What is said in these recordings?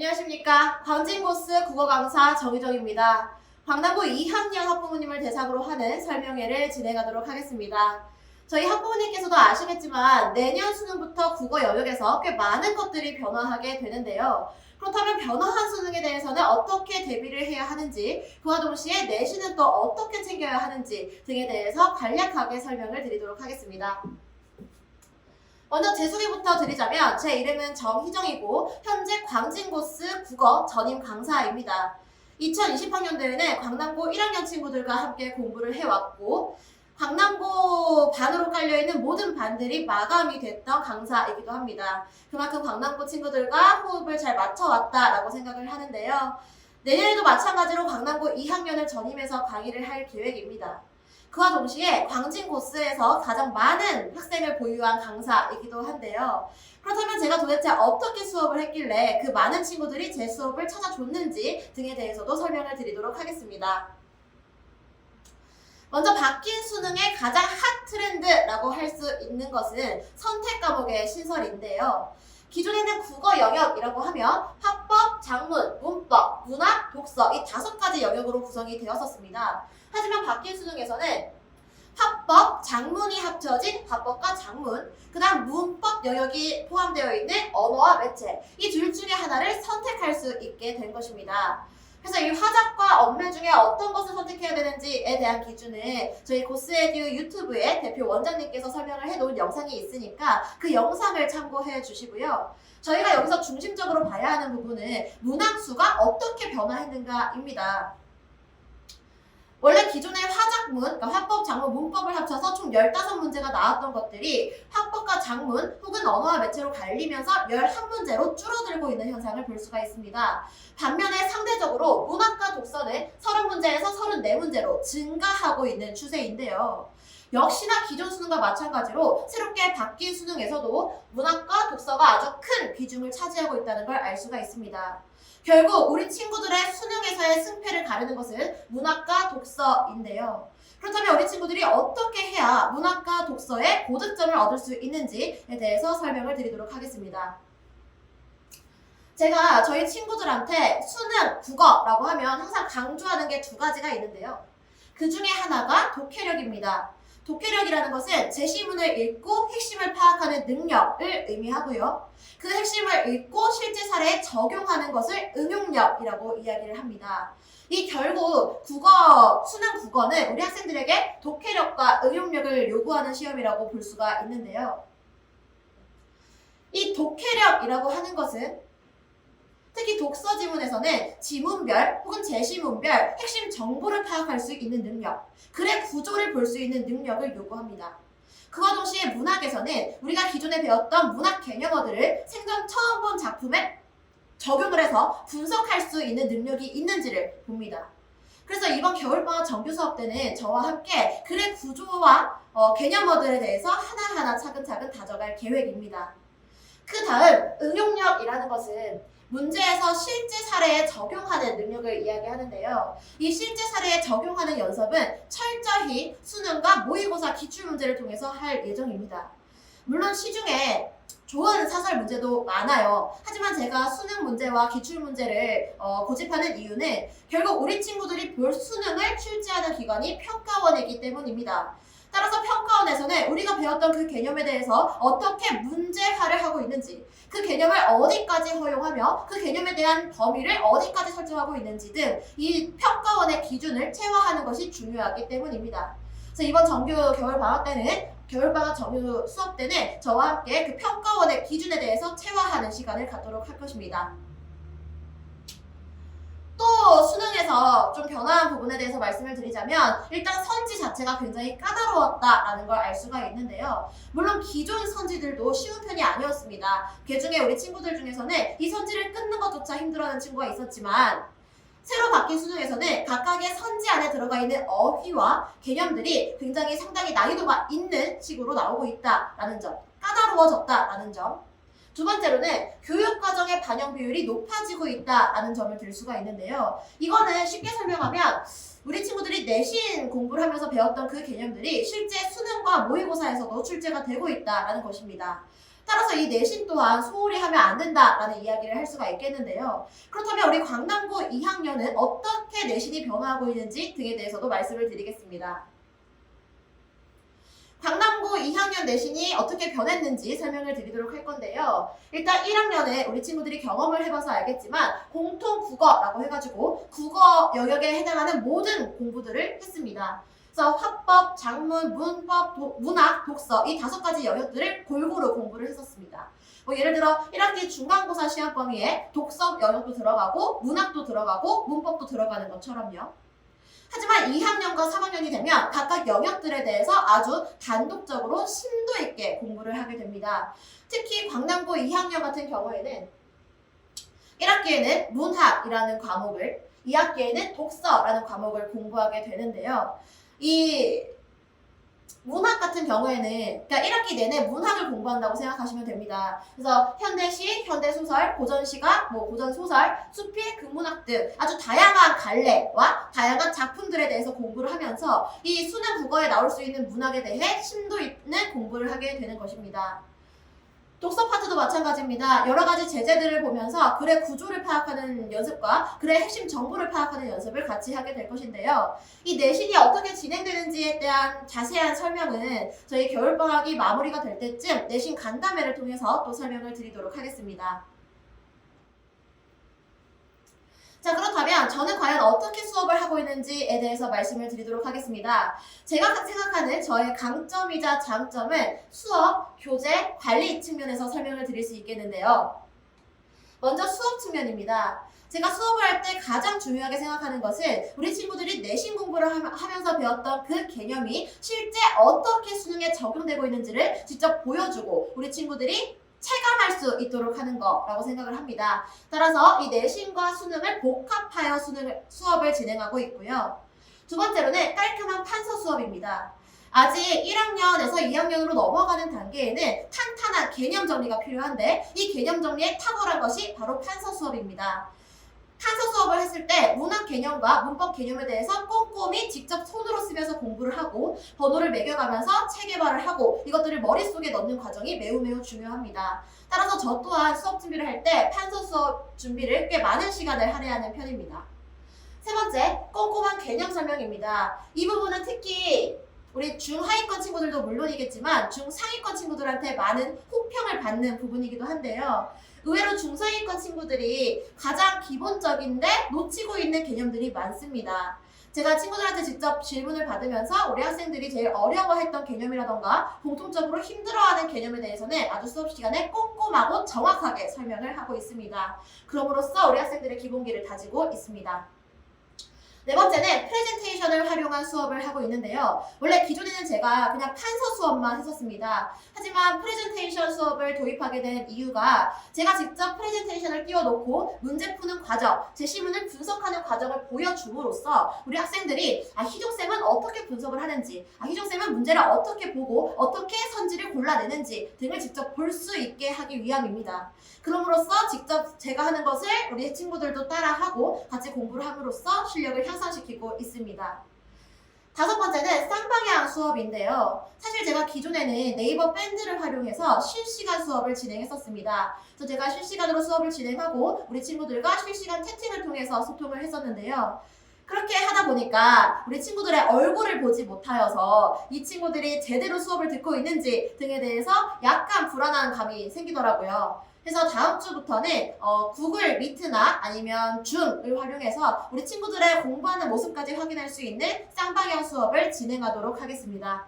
안녕하십니까. 광진고스 국어 강사 정희정입니다. 광남고 2학년 학부모님을 대상으로 하는 설명회를 진행하도록 하겠습니다. 저희 학부모님께서도 아시겠지만 내년 수능부터 국어 영역에서 꽤 많은 것들이 변화하게 되는데요. 그렇다면 변화한 수능에 대해서는 어떻게 대비를 해야 하는지, 그와 동시에 내신은 또 어떻게 챙겨야 하는지 등에 대해서 간략하게 설명을 드리도록 하겠습니다. 먼저 제 소개부터 드리자면 제 이름은 정희정이고 현재 광진고스 국어 전임 강사입니다. 2020학년도에는 광남고 1학년 친구들과 함께 공부를 해왔고 광남고 반으로 깔려있는 모든 반들이 마감이 됐던 강사이기도 합니다. 그만큼 광남고 친구들과 호흡을 잘 맞춰왔다라고 생각을 하는데요. 내년에도 마찬가지로 광남고 2학년을 전임해서 강의를 할 계획입니다. 그와 동시에 광진고스에서 가장 많은 학생을 보유한 강사이기도 한데요. 그렇다면 제가 도대체 어떻게 수업을 했길래 그 많은 친구들이 제 수업을 찾아줬는지 등에 대해서도 설명을 드리도록 하겠습니다. 먼저 바뀐 수능의 가장 핫 트렌드라고 할 수 있는 것은 선택 과목의 신설인데요. 기존에는 국어 영역이라고 하면 화법, 작문, 문법, 문학, 독서 이 5가지 영역으로 구성이 되었었습니다. 하지만 바뀐 수능에서는 화법, 작문이 합쳐진 화법과 작문, 그 다음 문법 영역이 포함되어 있는 언어와 매체 이 둘 중에 하나를 선택할 수 있게 된 것입니다. 그래서 이 화작과 언매 중에 어떤 것을 선택해야 되는지에 대한 기준은 저희 고스에듀 유튜브에 대표 원장님께서 설명을 해놓은 영상이 있으니까 그 영상을 참고해 주시고요. 저희가 여기서 중심적으로 봐야 하는 부분은 문항수가 어떻게 변화했는가입니다. 원래 기존의 화작문, 그러니까 화법, 작문, 문법을 합쳐서 총 15문제가 나왔던 것들이 화법과 작문 혹은 언어와 매체로 갈리면서 11문제로 줄어들고 있는 현상을 볼 수가 있습니다. 반면에 상대적으로 문학과 독서는 30문제에서 34문제로 증가하고 있는 추세인데요. 역시나 기존 수능과 마찬가지로 새롭게 바뀐 수능에서도 문학과 독서가 아주 큰 비중을 차지하고 있다는 걸 알 수가 있습니다. 결국 우리 친구들의 수능에서의 승패를 가르는 것은 문학과 독서인데요. 그렇다면 우리 친구들이 어떻게 해야 문학과 독서에 고득점을 얻을 수 있는지에 대해서 설명을 드리도록 하겠습니다. 제가 저희 친구들한테 수능, 국어라고 하면 항상 강조하는 게 2가지가 있는데요. 그 중에 하나가 독해력입니다. 독해력이라는 것은 제시문을 읽고 핵심을 파악하는 능력을 의미하고요. 그 핵심을 읽고 실제 사례에 적용하는 것을 응용력이라고 이야기를 합니다. 이 결국 수능 국어는 우리 학생들에게 독해력과 응용력을 요구하는 시험이라고 볼 수가 있는데요. 이 독해력이라고 하는 것은 특히 독서 지문에서는 지문별 혹은 제시문별 핵심 정보를 파악할 수 있는 능력, 글의 구조를 볼 수 있는 능력을 요구합니다. 그와 동시에 문학에서는 우리가 기존에 배웠던 문학 개념어들을 생전 처음 본 작품에 적용을 해서 분석할 수 있는 능력이 있는지를 봅니다. 그래서 이번 겨울방학 정규 수업 때는 저와 함께 글의 구조와 개념어들에 대해서 하나하나 차근차근 다져갈 계획입니다. 그 다음 응용력이라는 것은 문제에서 실제 사례에 적용하는 능력을 이야기하는데요. 이 실제 사례에 적용하는 연습은 철저히 수능과 모의고사 기출문제를 통해서 할 예정입니다. 물론 시중에 좋은 사설 문제도 많아요. 하지만 제가 수능 문제와 기출 문제를 고집하는 이유는 결국 우리 친구들이 볼 수능을 출제하는 기관이 평가원이기 때문입니다. 따라서 평가원에서는 우리가 배웠던 그 개념에 대해서 어떻게 문제화를 하고 있는지, 그 개념을 어디까지 허용하며 그 개념에 대한 범위를 어디까지 설정하고 있는지 등 이 평가원의 기준을 체화하는 것이 중요하기 때문입니다. 그래서 이번 정규 겨울방학 정규 수업 때는 저와 함께 그 평가원의 기준에 대해서 체화하는 시간을 갖도록 할 것입니다. 또 수능에서 좀 변화한 부분에 대해서 말씀을 드리자면 일단 선지 자체가 굉장히 까다로웠다라는 걸 알 수가 있는데요. 물론 기존 선지들도 쉬운 편이 아니었습니다. 그중에 우리 친구들 중에서는 이 선지를 끊는 것조차 힘들어하는 친구가 있었지만 새로 바뀐 수능에서는 각각의 선지 안에 들어가 있는 어휘와 개념들이 굉장히 상당히 난이도가 있는 식으로 나오고 있다라는 점, 까다로워졌다라는 점. 두 번째로는 교육과정의 반영 비율이 높아지고 있다라는 점을 들 수가 있는데요. 이거는 쉽게 설명하면 우리 친구들이 내신 공부를 하면서 배웠던 그 개념들이 실제 수능과 모의고사에서도 출제가 되고 있다라는 것입니다. 따라서 이 내신 또한 소홀히 하면 안 된다라는 이야기를 할 수가 있겠는데요. 그렇다면 우리 광남고 2학년은 어떻게 내신이 변화하고 있는지 등에 대해서도 말씀을 드리겠습니다. 강남고 2학년 내신이 어떻게 변했는지 설명을 드리도록 할 건데요. 일단 1학년에 우리 친구들이 경험을 해봐서 알겠지만 공통 국어라고 해가지고 국어 영역에 해당하는 모든 공부들을 했습니다. 그래서 화법, 작문, 문법, 문학, 독서 이 5가지 영역들을 골고루 공부를 했었습니다. 뭐 예를 들어 1학기 중간고사 시험 범위에 독서 영역도 들어가고 문학도 들어가고 문법도 들어가는 것처럼요. 하지만 2학년과 3학년이 되면 각각 영역들에 대해서 아주 단독적으로 심도 있게 공부를 하게 됩니다. 특히 광남고 2학년 같은 경우에는 1학기에는 문학이라는 과목을, 2학기에는 독서라는 과목을 공부하게 되는데요. 이 문학 같은 경우에는 그러니까 1학기 내내 문학을 공부한다고 생각하시면 됩니다. 그래서 현대시, 현대소설, 고전시가, 고전소설, 수필, 극문학 등 아주 다양한 갈래와 다양한 작품들에 대해서 공부를 하면서 이 수능 국어에 나올 수 있는 문학에 대해 심도 있는 공부를 하게 되는 것입니다. 독서 파트도 마찬가지입니다. 여러 가지 제재들을 보면서 글의 구조를 파악하는 연습과 글의 핵심 정보를 파악하는 연습을 같이 하게 될 것인데요. 이 내신이 어떻게 진행되는지에 대한 자세한 설명은 저희 겨울방학이 마무리가 될 때쯤 내신 간담회를 통해서 또 설명을 드리도록 하겠습니다. 자, 그렇다면 저는 과연 어떻게 수업을 하고 있는지에 대해서 말씀을 드리도록 하겠습니다. 제가 생각하는 저의 강점이자 장점은 수업, 교재, 관리 측면에서 설명을 드릴 수 있겠는데요. 먼저 수업 측면입니다. 제가 수업을 할 때 가장 중요하게 생각하는 것은 우리 친구들이 내신 공부를 하면서 배웠던 그 개념이 실제 어떻게 수능에 적용되고 있는지를 직접 보여주고 우리 친구들이 체감할 수 있도록 하는 거라고 생각을 합니다. 따라서 이 내신과 수능을 복합하여 수업을 진행하고 있고요. 두 번째로는 깔끔한 판서 수업입니다. 아직 1학년에서 2학년으로 넘어가는 단계에는 탄탄한 개념 정리가 필요한데 이 개념 정리에 탁월한 것이 바로 판서 수업입니다. 판서 수업을 했을 때 문학 개념과 문법 개념에 대해서 꼼꼼히 직접 손으로 쓰면서 공부를 하고 번호를 매겨가면서 체계화를 하고 이것들을 머릿속에 넣는 과정이 매우 중요합니다. 따라서 저 또한 수업 준비를 할 때 판서 수업 준비를 꽤 많은 시간을 할애하는 편입니다. 세 번째, 꼼꼼한 개념 설명입니다. 이 부분은 특히 우리 중하위권 친구들도 물론이겠지만 중상위권 친구들한테 많은 호평을 받는 부분이기도 한데요. 의외로 중상위권 친구들이 가장 기본적인데 놓치고 있는 개념들이 많습니다. 제가 친구들한테 직접 질문을 받으면서 우리 학생들이 제일 어려워했던 개념이라던가 공통적으로 힘들어하는 개념에 대해서는 아주 수업 시간에 꼼꼼하고 정확하게 설명을 하고 있습니다. 그럼으로써 우리 학생들의 기본기를 다지고 있습니다. 네 번째는 프레젠테이션을 활용한 수업을 하고 있는데요. 원래 기존에는 제가 그냥 판서 수업만 했었습니다. 하지만 프레젠테이션 수업을 도입하게 된 이유가 제가 직접 프레젠테이션을 띄워놓고 문제 푸는 과정, 제시문을 분석하는 과정을 보여줌으로써 우리 학생들이 희종쌤은 어떻게 분석을 하는지, 희종쌤은 문제를 어떻게 보고 어떻게 선지를 골라내는지 등을 직접 볼 수 있게 하기 위함입니다. 그럼으로써 직접 제가 하는 것을 우리 친구들도 따라하고 같이 공부를 함으로써 실력을 향상시키고 있습니다. 다섯 번째는 쌍방향 수업인데요. 사실 제가 기존에는 네이버 밴드를 활용해서 실시간 수업을 진행했었습니다. 그래서 제가 실시간으로 수업을 진행하고 우리 친구들과 실시간 채팅을 통해서 소통을 했었는데요. 그렇게 하다 보니까 우리 친구들의 얼굴을 보지 못하여서 이 친구들이 제대로 수업을 듣고 있는지 등에 대해서 약간 불안한 감이 생기더라고요. 그래서 다음 주부터는 구글 미트나 아니면 줌을 활용해서 우리 친구들의 공부하는 모습까지 확인할 수 있는 쌍방향 수업을 진행하도록 하겠습니다.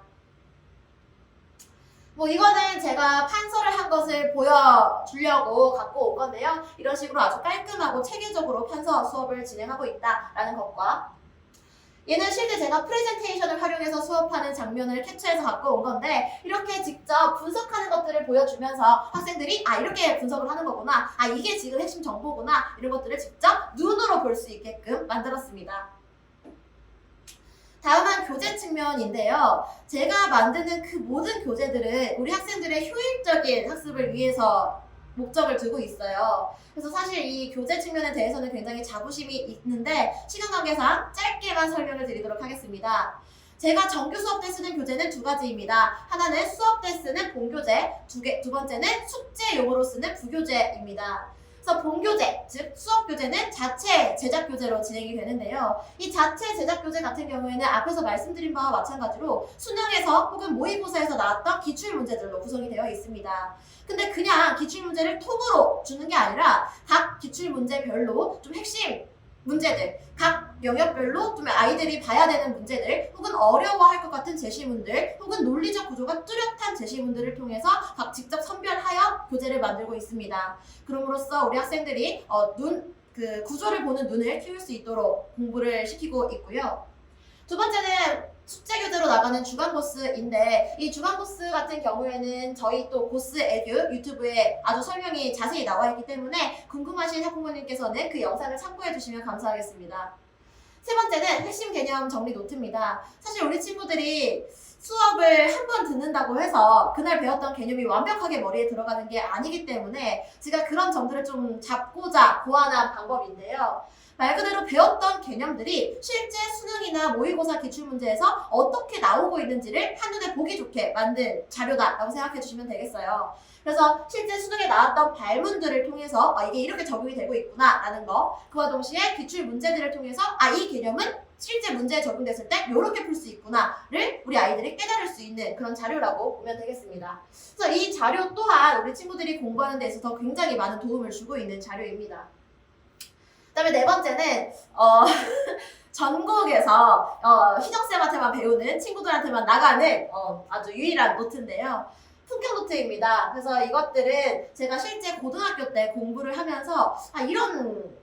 이거는 제가 판서를 한 것을 보여주려고 갖고 온 건데요. 이런 식으로 아주 깔끔하고 체계적으로 판서 수업을 진행하고 있다라는 것과 얘는 실제 제가 프레젠테이션을 활용해서 수업하는 장면을 캡처해서 갖고 온 건데 이렇게 직접 분석하는 것들을 보여주면서 학생들이 이렇게 분석을 하는 거구나, 이게 지금 핵심 정보구나 이런 것들을 직접 눈으로 볼 수 있게끔 만들었습니다. 다음은 교재 측면인데요. 제가 만드는 그 모든 교재들은 우리 학생들의 효율적인 학습을 위해서 목적을 두고 있어요. 그래서 사실 이 교재 측면에 대해서는 굉장히 자부심이 있는데 시간 관계상 짧게만 설명을 드리도록 하겠습니다. 제가 정규 수업 때 쓰는 교재는 두 가지입니다. 하나는 수업 때 쓰는 본교재, 두 번째는 숙제용으로 쓰는 부교재입니다. 그래서 본교재, 즉 수업 교재는 자체 제작 교재로 진행이 되는데요. 이 자체 제작 교재 같은 경우에는 앞에서 말씀드린 바와 마찬가지로 수능에서 혹은 모의고사에서 나왔던 기출 문제들로 구성이 되어 있습니다. 근데 그냥 기출 문제를 톡으로 주는 게 아니라 각 기출 문제별로 좀 핵심 문제들, 각 영역별로 좀 아이들이 봐야 되는 문제들, 혹은 어려워할 것 같은 제시문들, 혹은 논리적 구조가 뚜렷한 제시문들을 통해서 각 직접 선별하여 교재를 만들고 있습니다. 그럼으로써 우리 학생들이 구조를 보는 눈을 키울 수 있도록 공부를 시키고 있고요. 두 번째는 숙제 교재로 나가는 주간 코스인데, 이 주간 코스 같은 경우에는 저희 또 고스 에듀 유튜브에 아주 설명이 자세히 나와 있기 때문에 궁금하신 학부모님께서는 그 영상을 참고해 주시면 감사하겠습니다. 세 번째는 핵심 개념 정리 노트입니다. 사실 우리 친구들이 수업을 한 번 듣는다고 해서 그날 배웠던 개념이 완벽하게 머리에 들어가는 게 아니기 때문에 제가 그런 점들을 좀 잡고자 고안한 방법인데요. 말 그대로 배웠던 개념들이 실제 수능이나 모의고사 기출문제에서 어떻게 나오고 있는지를 한눈에 보기 좋게 만든 자료다라고 생각해 주시면 되겠어요. 그래서 실제 수능에 나왔던 발문들을 통해서 이게 이렇게 적용이 되고 있구나 라는 거, 그와 동시에 기출 문제들을 통해서 이 개념은 실제 문제에 적용됐을 때 이렇게 풀 수 있구나를 우리 아이들이 깨달을 수 있는 그런 자료라고 보면 되겠습니다. 그래서 이 자료 또한 우리 친구들이 공부하는 데 있어서 굉장히 많은 도움을 주고 있는 자료입니다. 그 다음에 네 번째는 전국에서 희정쌤한테만 배우는 친구들한테만 나가는 아주 유일한 노트인데요. 품격 노트입니다. 그래서 이것들은 제가 실제 고등학교 때 공부를 하면서 이런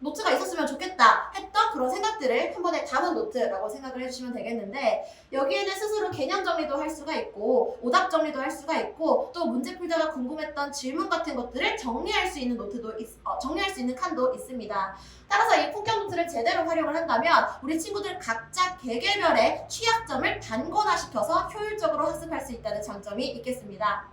노트가 있었으면 좋겠다 했던 그런 생각들을 한 번에 담은 노트라고 생각을 해주시면 되겠는데, 여기에는 스스로 개념 정리도 할 수가 있고 오답 정리도 할 수가 있고 또 문제 풀다가 궁금했던 질문 같은 것들을 정리할 수 있는 정리할 수 있는 칸도 있습니다. 따라서 이 품격 노트를 제대로 활용을 한다면 우리 친구들 각자 개개별의 취약점을 단권화시켜서 효율적으로 학습할 수 있다는 장점이 있겠습니다.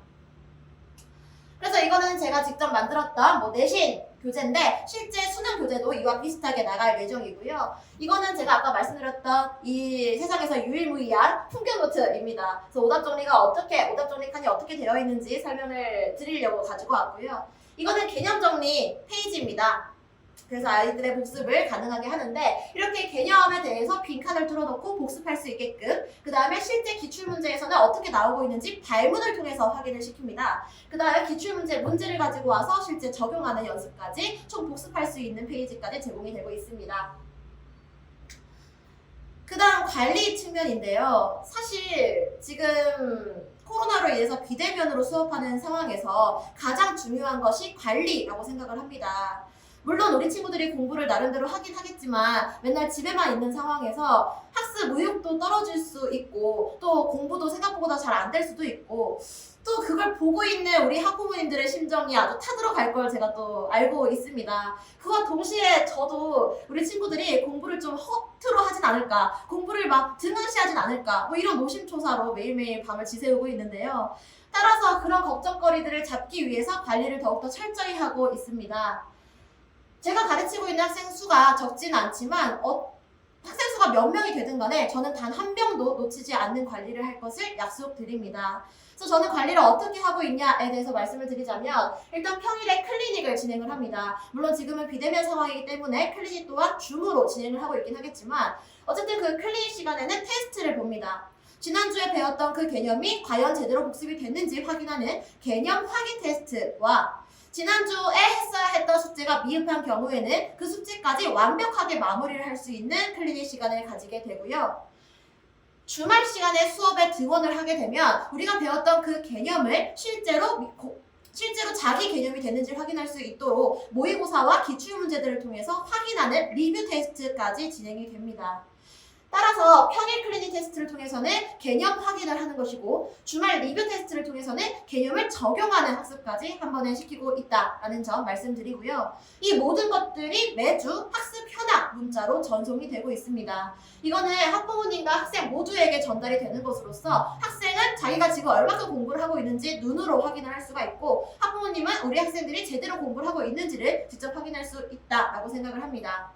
그래서 이거는 제가 직접 만들었던 내신 교재인데 실제 수능 교재도 이와 비슷하게 나갈 예정이고요. 이거는 제가 아까 말씀드렸던 이 세상에서 유일무이한 품격 노트입니다. 그래서 오답 정리 칸이 어떻게 되어 있는지 설명을 드리려고 가지고 왔고요. 이거는 개념 정리 페이지입니다. 그래서 아이들의 복습을 가능하게 하는데, 이렇게 개념에 대해서 빈칸을 뚫어놓고 복습할 수 있게끔, 그 다음에 실제 기출문제에서는 어떻게 나오고 있는지 발문을 통해서 확인을 시킵니다. 그 다음에 문제를 가지고 와서 실제 적용하는 연습까지 총 복습할 수 있는 페이지까지 제공이 되고 있습니다. 그 다음 관리 측면인데요. 사실 지금 코로나로 인해서 비대면으로 수업하는 상황에서 가장 중요한 것이 관리라고 생각을 합니다. 물론 우리 친구들이 공부를 나름대로 하긴 하겠지만 맨날 집에만 있는 상황에서 학습 의욕도 떨어질 수 있고 또 공부도 생각보다 잘 안 될 수도 있고, 또 그걸 보고 있는 우리 학부모님들의 심정이 아주 타들어갈 걸 제가 또 알고 있습니다. 그와 동시에 저도 우리 친구들이 공부를 좀 허투루 하진 않을까, 공부를 막 등한시하진 않을까, 이런 노심초사로 매일매일 밤을 지새우고 있는데요. 따라서 그런 걱정거리들을 잡기 위해서 관리를 더욱더 철저히 하고 있습니다. 제가 가르치고 있는 학생 수가 적지는 않지만 학생 수가 몇 명이 되든 간에 저는 단 한 명도 놓치지 않는 관리를 할 것을 약속드립니다. 그래서 저는 관리를 어떻게 하고 있냐에 대해서 말씀을 드리자면, 일단 평일에 클리닉을 진행을 합니다. 물론 지금은 비대면 상황이기 때문에 클리닉 또한 줌으로 진행을 하고 있긴 하겠지만 어쨌든 그 클리닉 시간에는 테스트를 봅니다. 지난주에 배웠던 그 개념이 과연 제대로 복습이 됐는지 확인하는 개념 확인 테스트와 지난주에 했어야 했던 숙제가 미흡한 경우에는 그 숙제까지 완벽하게 마무리를 할 수 있는 클리닉 시간을 가지게 되고요. 주말 시간에 수업에 등원을 하게 되면 우리가 배웠던 그 개념을 실제로 자기 개념이 되는지 확인할 수 있도록 모의고사와 기출문제들을 통해서 확인하는 리뷰 테스트까지 진행이 됩니다. 따라서 평일 클리닉 테스트를 통해서는 개념 확인을 하는 것이고, 주말 리뷰 테스트를 통해서는 개념을 적용하는 학습까지 한 번에 시키고 있다라는 점 말씀드리고요. 이 모든 것들이 매주 학습 현황 문자로 전송이 되고 있습니다. 이거는 학부모님과 학생 모두에게 전달이 되는 것으로서 학생은 자기가 지금 얼마큼 공부를 하고 있는지 눈으로 확인을 할 수가 있고, 학부모님은 우리 학생들이 제대로 공부를 하고 있는지를 직접 확인할 수 있다라고 생각을 합니다.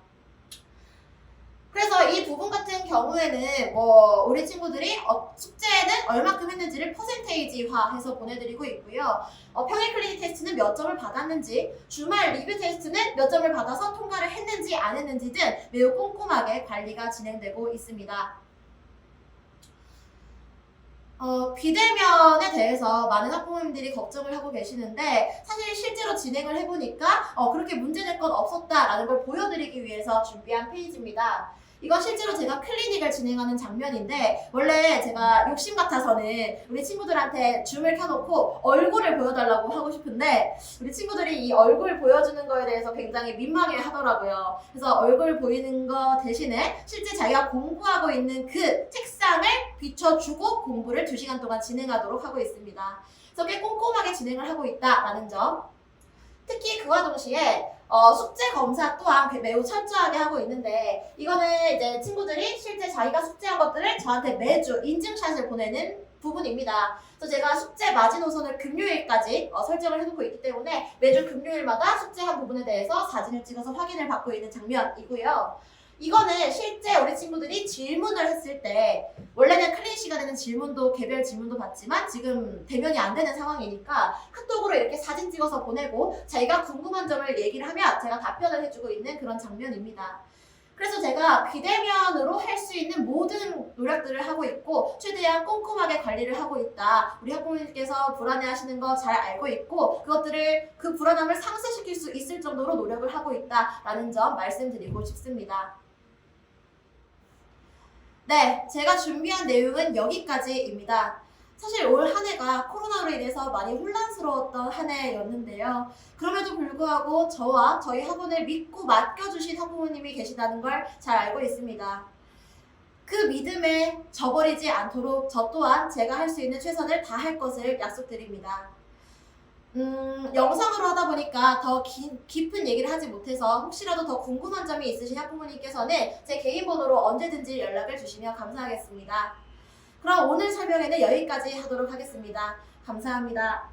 그래서 이 부분 같은 경우에는 뭐 우리 친구들이 숙제는 얼마큼 했는지를 퍼센테이지화해서 보내드리고 있고요. 평일 클리닉 테스트는 몇 점을 받았는지, 주말 리뷰 테스트는 몇 점을 받아서 통과를 했는지 안 했는지 등 매우 꼼꼼하게 관리가 진행되고 있습니다. 비대면에 대해서 많은 학부모님들이 걱정을 하고 계시는데 사실 실제로 진행을 해보니까 그렇게 문제될 건 없었다라는 걸 보여드리기 위해서 준비한 페이지입니다. 이건 실제로 제가 클리닉을 진행하는 장면인데 원래 제가 욕심 같아서는 우리 친구들한테 줌을 켜놓고 얼굴을 보여달라고 하고 싶은데 우리 친구들이 이 얼굴 보여주는 거에 대해서 굉장히 민망해 하더라고요. 그래서 얼굴 보이는 거 대신에 실제 자기가 공부하고 있는 그 책상을 비춰주고 공부를 2시간 동안 진행하도록 하고 있습니다. 그래서 꽤 꼼꼼하게 진행을 하고 있다라는 점. 특히 그와 동시에 숙제 검사 또한 매우 철저하게 하고 있는데 이거는 이제 친구들이 실제 자기가 숙제한 것들을 저한테 매주 인증샷을 보내는 부분입니다. 그래서 제가 숙제 마지노선을 금요일까지 설정을 해놓고 있기 때문에 매주 금요일마다 숙제한 부분에 대해서 사진을 찍어서 확인을 받고 있는 장면이고요. 이거는 실제 우리 친구들이 질문을 했을 때 원래는 클린 시간에는 개별 질문도 받지만 지금 대면이 안 되는 상황이니까 카톡으로 이렇게 사진 찍어서 보내고 자기가 궁금한 점을 얘기를 하면 제가 답변을 해주고 있는 그런 장면입니다. 그래서 제가 비대면으로 할 수 있는 모든 노력들을 하고 있고 최대한 꼼꼼하게 관리를 하고 있다. 우리 학부모님께서 불안해하시는 거 잘 알고 있고 그 불안함을 상쇄시킬 수 있을 정도로 노력을 하고 있다라는 점 말씀드리고 싶습니다. 네, 제가 준비한 내용은 여기까지입니다. 사실 올 한 해가 코로나로 인해서 많이 혼란스러웠던 한 해였는데요. 그럼에도 불구하고 저와 저희 학원을 믿고 맡겨주신 학부모님이 계시다는 걸 잘 알고 있습니다. 그 믿음에 저버리지 않도록 저 또한 제가 할 수 있는 최선을 다할 것을 약속드립니다. 영상으로 하다 보니까 더 깊은 얘기를 하지 못해서 혹시라도 더 궁금한 점이 있으신 학부모님께서는 제 개인 번호로 언제든지 연락을 주시면 감사하겠습니다. 그럼 오늘 설명회는 여기까지 하도록 하겠습니다. 감사합니다.